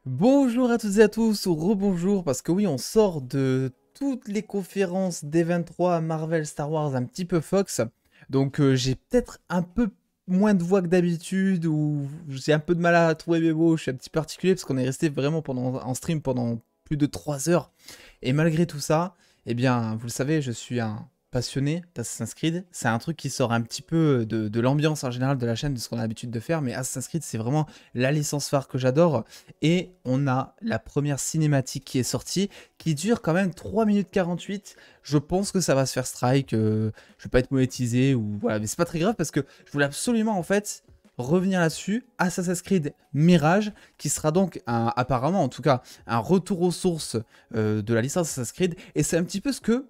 Bonjour à toutes et à tous, ou rebonjour, parce que oui, on sort de toutes les conférences d'Event 3, Marvel, Star Wars, un petit peu Fox. Donc j'ai peut-être un peu moins de voix que d'habitude, ou j'ai un peu de mal à trouver mes mots, je suis un petit peu particulier, parce qu'on est resté vraiment en stream pendant plus de 3 heures. Et malgré tout ça, eh bien, vous le savez, je suis un passionné d'Assassin's Creed. C'est un truc qui sort un petit peu de l'ambiance en général de la chaîne, de ce qu'on a l'habitude de faire, mais Assassin's Creed, c'est vraiment la licence phare que j'adore. Et on a la première cinématique qui est sortie, qui dure quand même 3 minutes 48. Je pense que ça va se faire strike, je vais pas être monétisé, ou voilà, mais c'est pas très grave parce que je voulais absolument en fait revenir là-dessus. Assassin's Creed Mirage, qui sera donc apparemment en tout cas un retour aux sources de la licence Assassin's Creed, et c'est un petit peu ce que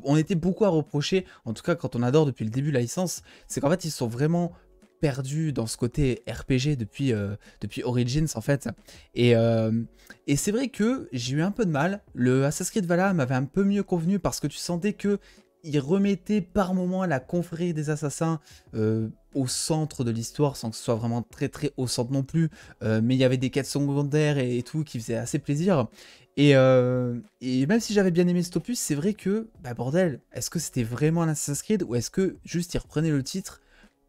on était beaucoup à reprocher, en tout cas quand on adore depuis le début la licence, c'est qu'en fait ils sont vraiment perdus dans ce côté RPG depuis Origins en fait. Et, euh, et c'est vrai que j'ai eu un peu de mal. Le Assassin's Creed Valhalla m'avait un peu mieux convenu parce que tu sentais que il remettait par moment la confrérie des assassins au centre de l'histoire, sans que ce soit vraiment très très au centre non plus. Mais il y avait des quêtes secondaires et tout qui faisaient assez plaisir. Et même si j'avais bien aimé cet opus, c'est vrai que, bah bordel, est-ce que c'était vraiment un Assassin's Creed ou est-ce que juste ils reprenaient le titre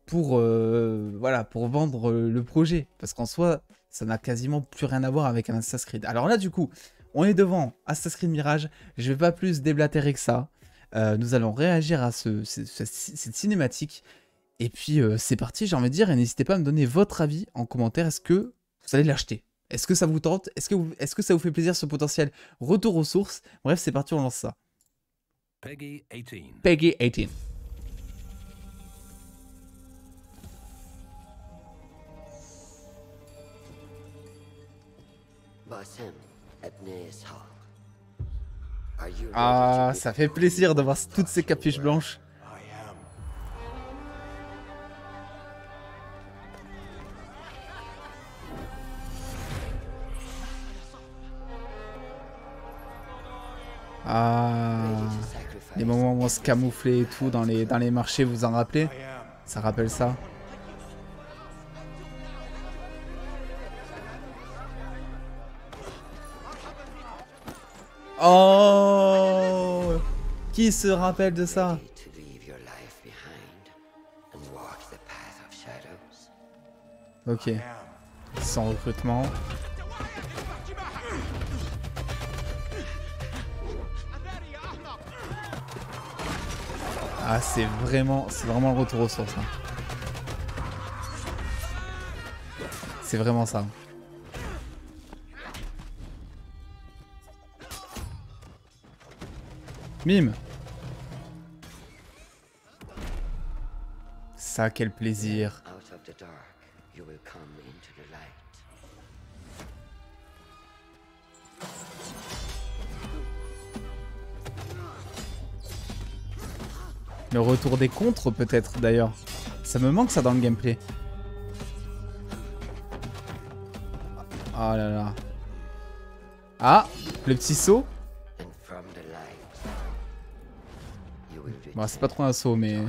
pour, voilà, pour vendre le projet? Parce qu'en soi, ça n'a quasiment plus rien à voir avec un Assassin's Creed. Alors là, du coup, on est devant Assassin's Creed Mirage, je vais pas plus déblatérer que ça. Nous allons réagir à cette cinématique. Et puis c'est parti, j'ai envie de dire, et n'hésitez pas à me donner votre avis en commentaire. Est-ce que vous allez l'acheter? Est-ce que ça vous tente? Est-ce que ça vous fait plaisir ce potentiel retour aux sources? Bref, c'est parti, on lance ça. Peggy 18. Peggy 18. Ah, ça fait plaisir de voir toutes ces capuches blanches. Ah, les moments où on se camouflait et tout dans les marchés, vous en rappelez? Ça rappelle ça. Oh, qui se rappelle de ça? Ok, sans recrutement. Ah, c'est vraiment le retour aux sources. Hein. C'est vraiment ça. Mime. Ça, quel plaisir. Le retour des contres, peut-être, d'ailleurs. Ça me manque, ça, dans le gameplay. Oh là là. Ah, le petit saut. Bon, c'est pas trop un saut, mais...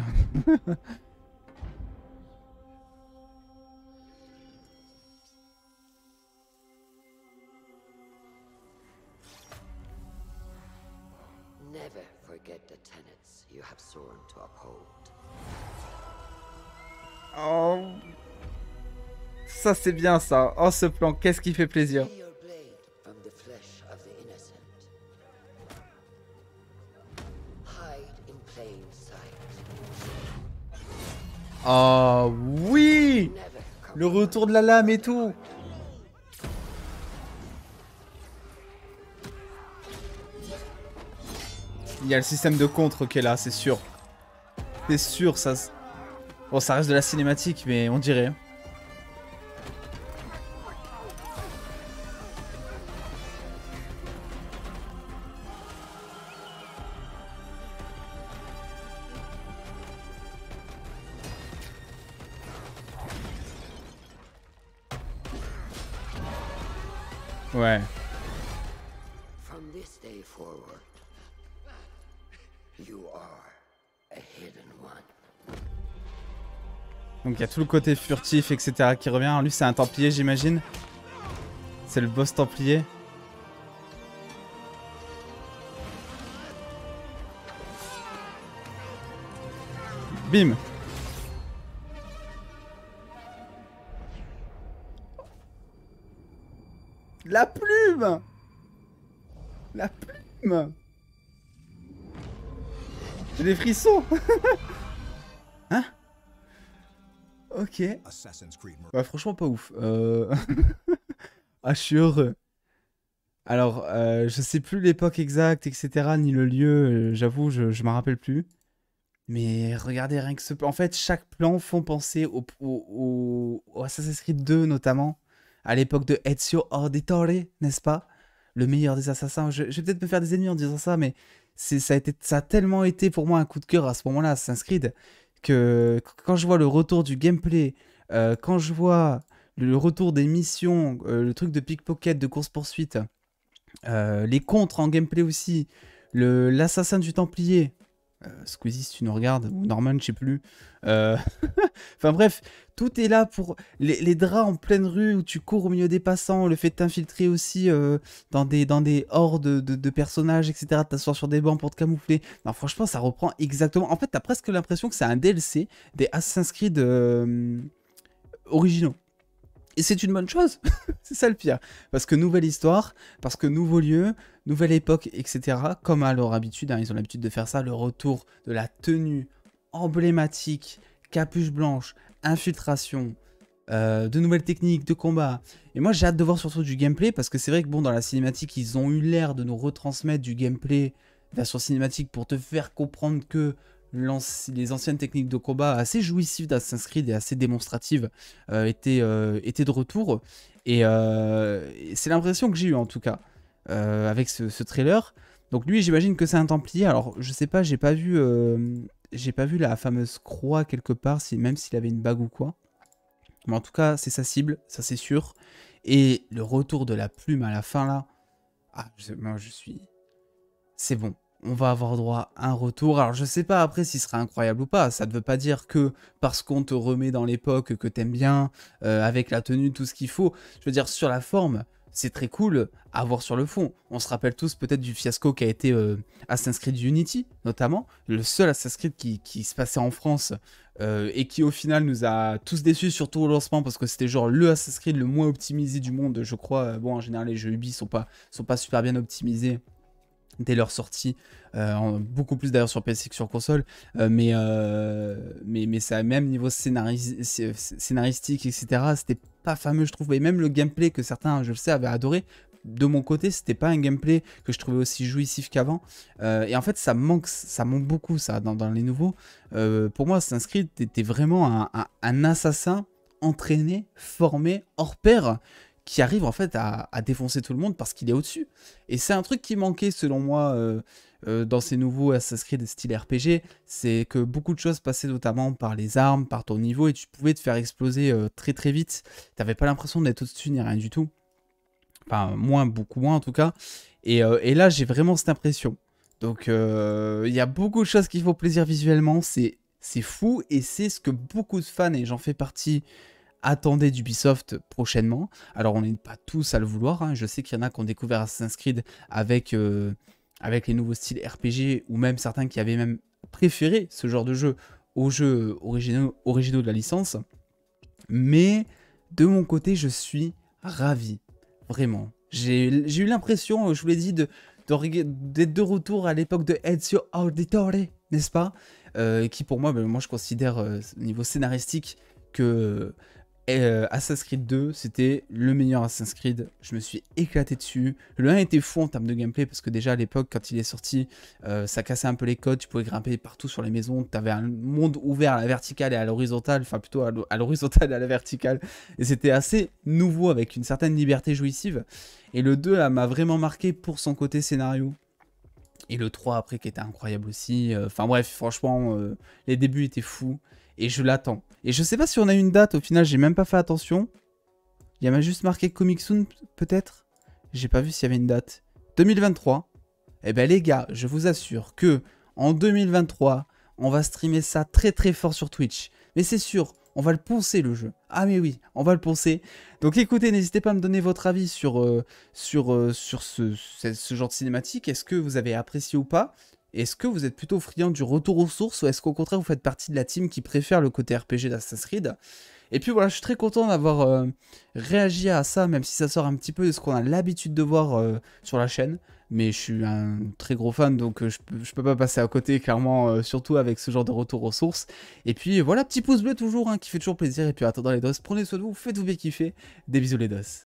Oh, ça c'est bien ça. Oh, ce plan, qu'est-ce qui fait plaisir. Oh oui, le retour de la lame et tout. Il y a le système de contre qui est là, c'est sûr. C'est sûr, ça... Bon, ça reste de la cinématique, mais on dirait. Ouais. Donc il y a tout le côté furtif, etc. qui revient. Lui, c'est un Templier, j'imagine. C'est le boss templier. Bim. La plume. La plume. J'ai des frissons. Hein? Ok. Ouais, franchement pas ouf. Ah, je suis heureux. Alors, je sais plus l'époque exacte, etc., ni le lieu, j'avoue, je m'en rappelle plus. Mais regardez rien que ce plan. En fait, chaque plan font penser au Assassin's Creed 2, notamment, à l'époque de Ezio Auditore, n'est-ce pas? Le meilleur des assassins. Je vais peut-être me faire des ennemis en disant ça, mais ça a tellement été pour moi un coup de cœur à ce moment-là, Assassin's Creed, que quand je vois le retour du gameplay, quand je vois le retour des missions, le truc de pickpocket, de course-poursuite, les contres en gameplay aussi, l'assassin du Templier, Squeezie si tu nous regardes, ou Norman, je sais plus. Euh, Enfin bref, tout est là pour les draps en pleine rue où tu cours au milieu des passants, le fait de t'infiltrer aussi dans des hordes de personnages, etc. T'asseoir sur des bancs pour te camoufler. Non, franchement, ça reprend exactement. En fait, t'as presque l'impression que c'est un DLC des Assassin's Creed originaux. Et c'est une bonne chose, c'est ça le pire. Parce que nouvelle histoire, parce que nouveau lieu, nouvelle époque, etc. Comme à leur habitude, hein, ils ont l'habitude de faire ça, le retour de la tenue emblématique, capuche blanche, infiltration, de nouvelles techniques de combat. Et moi j'ai hâte de voir surtout du gameplay, parce que c'est vrai que bon, dans la cinématique, ils ont eu l'air de nous retransmettre du gameplay version cinématique pour te faire comprendre que les anciennes techniques de combat assez jouissives d'Assassin's Creed et assez démonstratives étaient de retour. Et c'est l'impression que j'ai eue en tout cas avec ce trailer. Donc lui, j'imagine que c'est un Templier. Alors je sais pas, j'ai pas vu la fameuse croix quelque part, même s'il avait une bague ou quoi. Mais en tout cas, c'est sa cible, ça c'est sûr. Et le retour de la plume à la fin là, moi je suis... C'est bon. On va avoir droit à un retour. Alors je sais pas après s'il sera incroyable ou pas. Ça ne veut pas dire que parce qu'on te remet dans l'époque que t'aimes bien, avec la tenue, tout ce qu'il faut. Je veux dire, sur la forme, c'est très cool à voir sur le fond. On se rappelle tous peut-être du fiasco qui a été Assassin's Creed Unity, notamment. Le seul Assassin's Creed qui se passait en France et qui au final nous a tous déçus, surtout au lancement, parce que c'était genre le Assassin's Creed le moins optimisé du monde, je crois. Bon, en général, les jeux Ubi sont pas super bien optimisés dès leur sortie, beaucoup plus d'ailleurs sur PC que sur console, mais ça, même niveau scénaristique, etc., c'était pas fameux, je trouve. Et même le gameplay que certains, je le sais, avaient adoré, de mon côté, c'était pas un gameplay que je trouvais aussi jouissif qu'avant. Et en fait, ça manque beaucoup, ça, dans les nouveaux. Pour moi, Assassin's Creed était vraiment un assassin entraîné, formé, hors pair, qui arrive en fait à défoncer tout le monde parce qu'il est au-dessus. Et c'est un truc qui manquait selon moi dans ces nouveaux Assassin's Creed style RPG, c'est que beaucoup de choses passaient notamment par les armes, par ton niveau, et tu pouvais te faire exploser très très vite. T'avais pas l'impression d'être au-dessus ni rien du tout. Enfin, beaucoup moins en tout cas. Et là, j'ai vraiment cette impression. Donc, il y a beaucoup de choses qui font plaisir visuellement, c'est fou, et c'est ce que beaucoup de fans, et j'en fais partie, attendez d'Ubisoft prochainement. Alors on n'est pas tous à le vouloir, hein. Je sais qu'il y en a qui ont découvert Assassin's Creed avec les nouveaux styles RPG, ou même certains qui avaient même préféré ce genre de jeu aux jeux originaux de la licence. Mais de mon côté, je suis ravi, vraiment. J'ai eu l'impression, je vous l'ai dit, d'être de retour à l'époque de Ezio Auditore, n'est-ce pas? Qui pour moi, moi je considère au niveau scénaristique que Assassin's Creed 2, c'était le meilleur Assassin's Creed. Je me suis éclaté dessus. Le 1 était fou en termes de gameplay parce que déjà à l'époque, quand il est sorti, ça cassait un peu les codes. Tu pouvais grimper partout sur les maisons. Tu avais un monde ouvert à la verticale et à l'horizontale. Enfin, plutôt à l'horizontale et à la verticale. Et c'était assez nouveau avec une certaine liberté jouissive. Et le 2 là, m'a vraiment marqué pour son côté scénario. Et le 3 après qui était incroyable aussi. Enfin bref, franchement, les débuts étaient fous. Et je l'attends. Et je sais pas si on a une date, au final, j'ai même pas fait attention. Il y a juste marqué Comic Soon, peut-être. J'ai pas vu s'il y avait une date. 2023. Eh ben les gars, je vous assure que en 2023, on va streamer ça très très fort sur Twitch. Mais c'est sûr, on va le poncer le jeu. Ah mais oui, on va le poncer. Donc écoutez, n'hésitez pas à me donner votre avis sur ce genre de cinématique. Est-ce que vous avez apprécié ou pas? Est-ce que vous êtes plutôt friand du retour aux sources ou est-ce qu'au contraire vous faites partie de la team qui préfère le côté RPG d'Assassin's Creed? Et puis voilà, je suis très content d'avoir réagi à ça, même si ça sort un petit peu de ce qu'on a l'habitude de voir sur la chaîne. Mais je suis un très gros fan, donc je peux pas passer à côté, clairement, surtout avec ce genre de retour aux sources. Et puis voilà, petit pouce bleu toujours, hein, qui fait toujours plaisir. Et puis en attendant les dos, prenez soin de vous, faites-vous bien kiffer. Des bisous les dos.